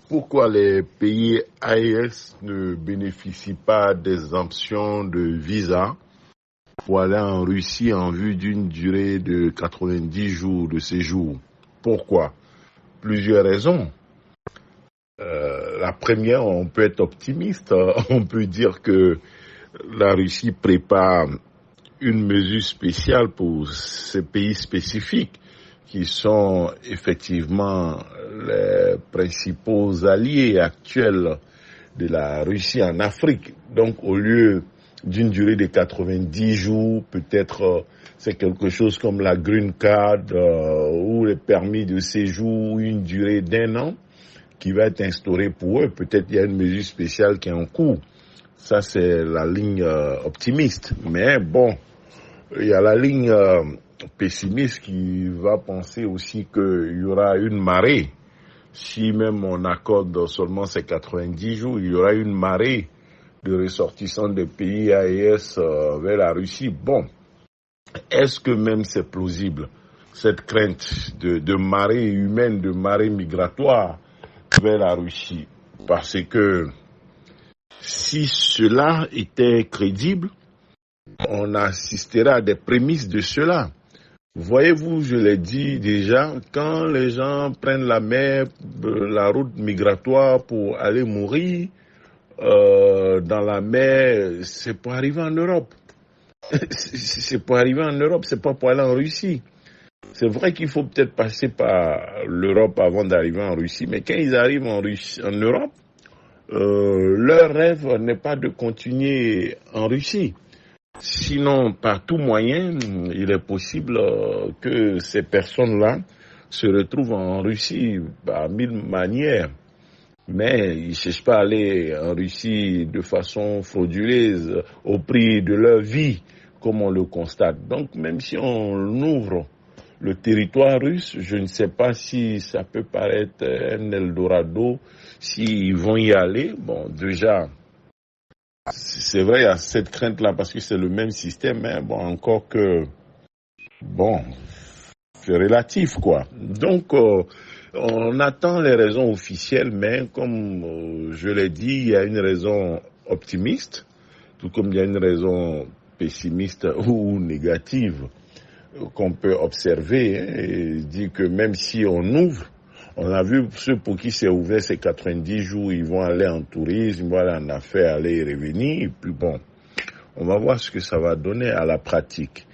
pourquoi les pays AES ne bénéficient pas d'exemption de visa pour aller en Russie en vue d'une durée de 90 jours de séjour? Pourquoi? Plusieurs raisons. La première, on peut être optimiste. On peut dire que la Russie prépare une mesure spéciale pour ces pays spécifiques qui sont effectivement les principaux alliés actuels de la Russie en Afrique. Donc, au lieu d'une durée de 90 jours, peut-être c'est quelque chose comme la Green Card ou les permis de séjour, une durée d'1 an qui va être instaurée pour eux. Peut-être il y a une mesure spéciale qui est en cours. Ça, c'est la ligne optimiste. Mais bon, il y a la ligne pessimiste qui va penser aussi qu'il y aura une marée. Si même on accorde seulement ces 90 jours, il y aura une marée de ressortissants des pays AES vers la Russie. Bon, est-ce que même c'est plausible, cette crainte de marée humaine, de marée migratoire vers la Russie? Parce que si cela était crédible, on assisterait à des prémices de cela. Voyez-vous, je l'ai dit déjà, quand les gens prennent la mer, la route migratoire pour aller mourir dans la mer, c'est pour arriver en Europe. C'est pour arriver en Europe, c'est pas pour aller en Russie. C'est vrai qu'il faut peut-être passer par l'Europe avant d'arriver en Russie, mais quand ils arrivent en Europe, leur rêve n'est pas de continuer en Russie. Sinon, par tout moyen, il est possible que ces personnes-là se retrouvent en Russie par mille manières. Mais ils ne cherchent pas à aller en Russie de façon frauduleuse au prix de leur vie, comme on le constate. Donc, même si on ouvre le territoire russe, je ne sais pas si ça peut paraître un Eldorado, s'ils vont y aller. Bon, déjà, c'est vrai, il y a cette crainte-là parce que c'est le même système, mais bon, encore que, bon, c'est relatif, quoi. Donc, on attend les raisons officielles, mais comme je l'ai dit, il y a une raison optimiste, tout comme il y a une raison pessimiste ou négative qu'on peut observer, et dire que même si on ouvre, on a vu ceux pour qui c'est ouvert ces 90 jours, ils vont aller en tourisme, ils vont aller en affaires, aller et revenir. Et puis bon, on va voir ce que ça va donner à la pratique.